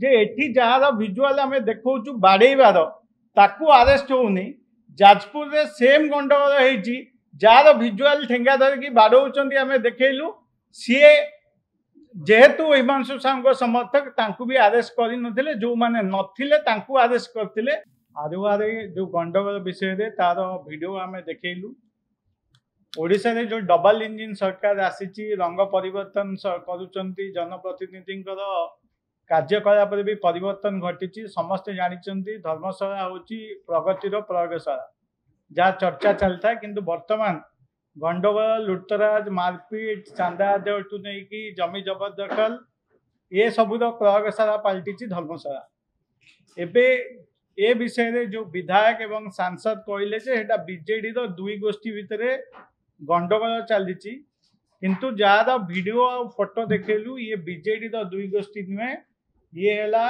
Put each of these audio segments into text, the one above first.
जे एठी jar visual आम देखु बाड़ेबार ताकू आरेस्ट होनी जाजपुर रे सेम गंडगोल होती जार विजुआल ठेंगा धरिकी बाड़ौंट आम देखलु सी जेहेतु हिमांशु साहू समर्थक तांकू भी आरेस्ट कर नथिले जो माने नथिले तांकू आरेस्ट करथिले। आरुआरे जो गंडगोल विषय तार वीडियो आम देखलु ओडिशा रे जो डबल इंजिन सरकार आसी रंग परिवर्तन करुचंती जनप्रतिनिधि कार्यकलाप भी परिवर्तन घटी समस्ते जानते धर्मशाला हूँ प्रगतिर प्रयोगशाला जहाँ चर्चा चलता है किंतु वर्तमान गंडगोल लुटतराज मारपीट चांदा आदि नहीं जमी जबरदखल ये सबूर प्रयोगशाला पलटि धर्मशाला। एबे ए विषय रे जो विधायक एवं सांसद कहले बीजेडी दुई गोष्ठी भितर गंडगोल चली किंतु जार वीडियो और फोटो देखलु ये बीजेडी दुई गोष्ठी नुहे ये है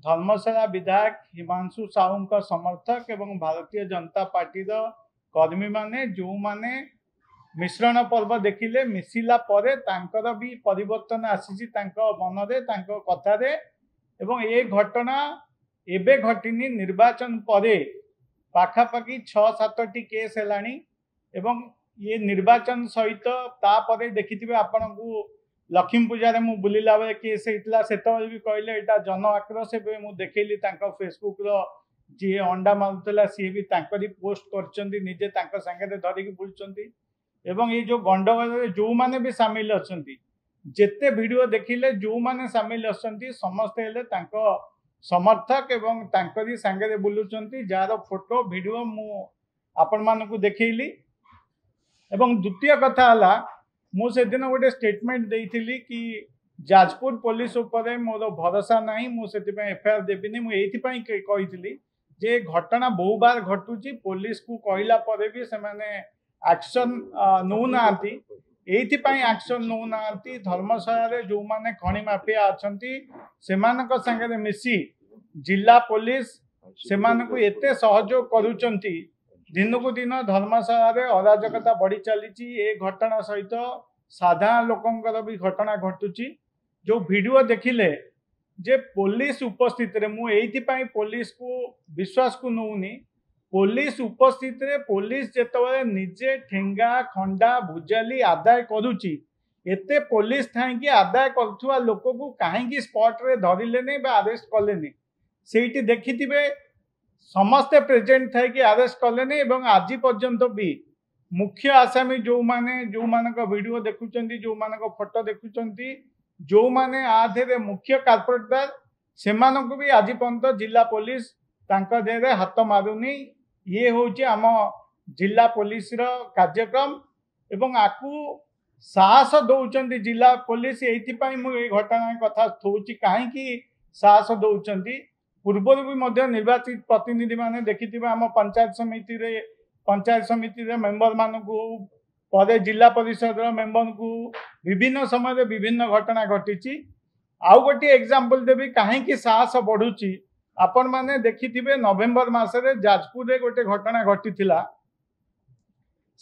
धर्मशाला विधायक हिमांशु साहू समर्थक एवं भारतीय जनता पार्टी कर्मी माने जो माने मिश्रण पर्व देखिले मिसिला परे तांकर भी परिवर्तन आसी मन रे कथा एवं ये घटना एबे घटिनी निर्वाचन परे पाखापाखि 6-7 केस है एवं ये निर्वाचन सहित तापर देखिथिबे आपण को लक्ष्मी पूजा मु बुलिला बेले केस होता से भी कहले यहाँ जन आक्रोश मु देखली फेसबुक जी अंडा मारूला सी भी पोस्ट कर निजे सांगे धरिकी बुलुंट एवं ये जो गंडगोल जो माने भी सामिल अच्छा जेते वीडियो देखिले जो माने सामिल अच्छा समस्ते हेले समर्थक एवं तांकरी सांगे बुलुंट जार फोटो वीडियो मु आपण मानकु देखैली। एवं द्वितीय कथा है मु से दिन गोटे स्टेटमेंट देइथिली कि जाजपुर पुलिस उपरे मोर भरोसा नहीं मुझे एफआईआर देविनी मुझे कही जे घटना बहु बार घटुची पुलिस को कहला परे भी से माने एक्शन नौ ना एक्शन नौ ना धर्मशाला जो माने खनि माफिया अच्छी से संगे मिसी जिला पुलिस से एते सहयोग करुचंती दिनकू दिन धर्मशाला अराजकता बढ़ी चली ए घटना सहित साधारण लोकंकर भी घटना घटुची जो वीडियो देखिले जे पुलिस उपस्थित रे मु एइथिपाई पुलिस को विश्वास को नौनी पुलिस उपस्थित रे पुलिस जेतबे निजे ठेंगा खंडा भुजाली आदाय करूची एते पुलिस थाई कि आदाय करथुवा लोक को काहेकि स्पॉट रे धरिले नै बा अरेस्ट कले नै सेठी देखिथिबे समस्ते प्रेजेंट थे कि अरेस्ट कले एवं आज पर्यंत भी मुख्य आसामी जो माने वीडियो देखुं जो मान फोटो देखुं जो माने आधे मुख्य कार्पोरेटर से भी आज पर्यंत जिला पुलिस देहरे हाथ मारुनी ये हूँ आम जिला पुलिस कार्यक्रम एवं आकु साहस दौरान जिला पुलिस ये घटना कथा थोची कहीं साहस दौरान पूर्वर भी निर्वाचित प्रतिनिधि माने देखि आम पंचायत समिति रे मेंबर मान को पदे जिला परिषद मेंबर को विभिन्न समय विभिन्न घटना घटी आउ गोटे एग्जांपल देवी कहीं साहस बढ़ुची आपण माने देखिथिबे नवेम्बर मासरे जाजपुर रे गोटे घटना घटी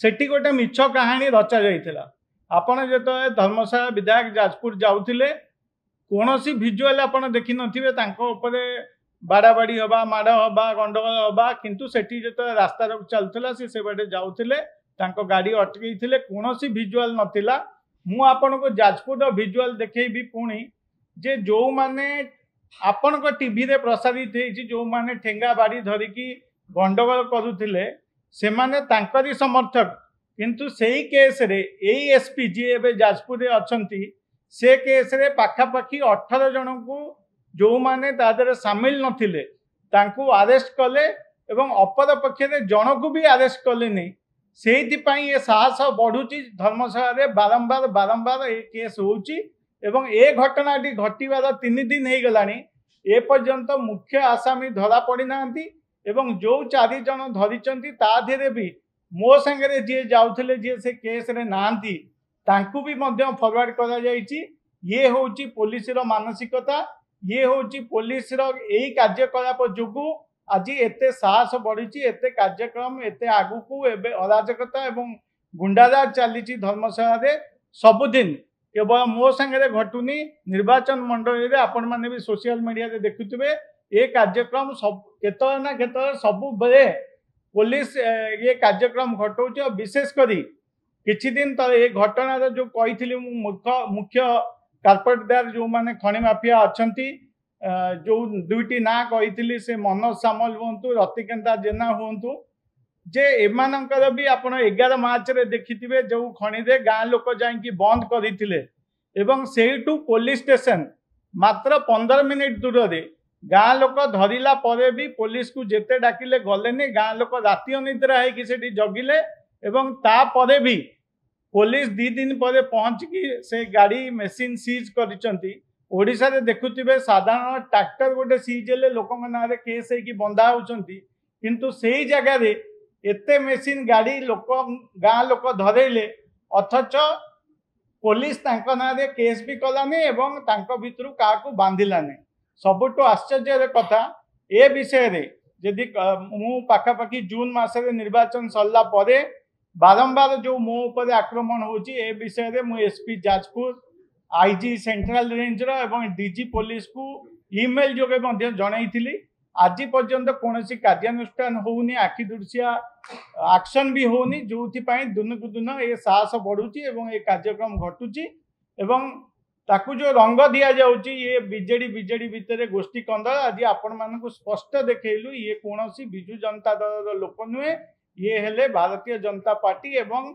सेठी गोटे मिछ कहानी रचा जाइथिला आपण जेतो धर्मशाला विधायक जाजपुर जाउथिले कोनोसी विजुअल आपण देखि नथिबे तांको ऊपर बाड़ाबाड़ी हवा माड़ हवा गंडगोल हवा किंतु सेठी जो रास्ता चलता से बाटे जाऊे गाड़ी अटकई कौन विजुआल नाला मु आपण को जाजपुर विजुआल देखी पुणी जे जो माने आपण को टीवी रे प्रसारित होती जो माने ठेंगा बाड़ी धरिकी गंडगोल करुले से माने तांकरी समर्थक किंतु सेही केस रे एई एसपी जी एबे जाजपुर रे अछंती से केस रे पाखापाखि 18 जन को जो माने तादरे सामिल नथिले तांकू अरेस्ट कले एवं अपर पक्षे जन को भी अरेस्ट कले नहीं से ये साहस बढ़ुची धर्मशाला रे बारंबार बारंबार ये केस होची एवं ए घटनाटी घटवार 3 दिन हो गलानी ए पर्यंत मुख्य आसामी धरा पड़ी नांती एवं जो 4 जन धरिचंती ता धेरे भी मो संगे जी जाउथले जी से केस रे नांती तांकू भी मध्य फॉरवर्ड करा जायची ये होची पुलिस रो मानसिकता ये होची पुलिस रो एई कार्यकलाप जोगु आज एते साहस बढ़ी एते कार्यक्रम एते आगु को एबे अराजकता एवं गुंडाराज चली धर्मशाला रे सबुदिन केवल मो संगे घटुनी निर्वाचन मंडल में आपण मैंने भी सोशल मीडिया रे देखुथिबे ये कार्यक्रम सब केतल ना केतल सब बेले पुलिस ये कार्यक्रम घटाऊँ और विशेषकर किछि दिन तले ये घटना जो कही मुख्य कार्पेटदार जो माने खनि माफिया अच्छी जो दुईटी ना कही से मनोज सामल हूँ रतिकांता जेना हूँ जे एमानकर भी आप 11 मार्च रे देखिथिबे जो खनि दे गाँ लोक जाइकी बंद करथिले एवं सेठू पुलिस स्टेशन मात्र 15 मिनिट दूर रे गाँ लोक धरिला परे भी पुलिस को जेते डाकिले गलेनी गाँ लोक राति अनिद्रा है कि सेठी जगिले एवं ता परे भी पुलिस 2 दिन पर पहुंचकी से गाड़ी मेसीन सीज करिसंती। ओडिशा रे देखुथिबे साधारण ट्रैक्टर गोटे सीज हेले लोकन नारे केस है कि बंधा होचंती किंतु सेही जगह रे एते मेसीन गाड़ी लोक गाँ लोक धरेले अथच पुलिस तांको नारे केस भी कलानी एवं तांको भितरु काकू बांधिलानी। सबुठु आश्चर्य कथा ए विषय रे यदि मु पाखापाखि जून मासरे निर्वाचन सरला परे बारंबार जो मो उपर आक्रमण होची ए विषय रे मु SP Jajpur IG central range रो एवं डीजी पुलिस को ईमेल जोगे मध्ये जणाइथिली। आज पर्यंत कौन कार्यानुष्ठान होनी आखि दुर्शिया एक्शन भी होनी जो दिन को दिन ये साहस बढ़ुची एवं ये कार्यक्रम घटुची एवं ताकू जो रंग दिया जाउची ये बीजेडी बीजेडी भितर गोष्ठी कंदल आज आपण मानकु स्पष्ट देखैलु ये कौन बिजु जनता दल लोक नुहे ये हेले भारतीय जनता पार्टी एवं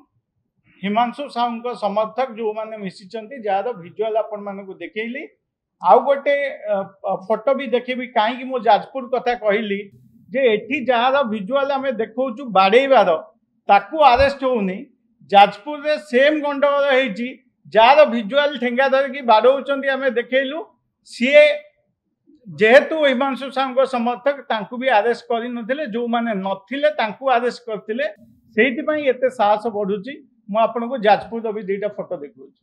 हिमांशु साहू समर्थक जो मैंने मिशिचंती जार विजुअल आपण मानकु देखैली। आउ गोटे फोटो भी देखी कहीं मो जाजपुर कथा कहली जे एठी जार विजुअल आम देखु बाड़ेबार ताकू अरेस्ट होनी जाजपुर रे सेम गंडगोल होईची जार विजुअल ठेंगा धरिकी बाड़ौचंती आम देखैलु सीए जेहेतु हिमांशु साहू समर्थक तांकू भी अरेस्ट कर नथिले जो माने नथिले तांकू अरेस्ट करथिले सेहिति पई एते साहस बढ़ुची। मु आपनको जाजपुर भी 2टा फोटो देखुची।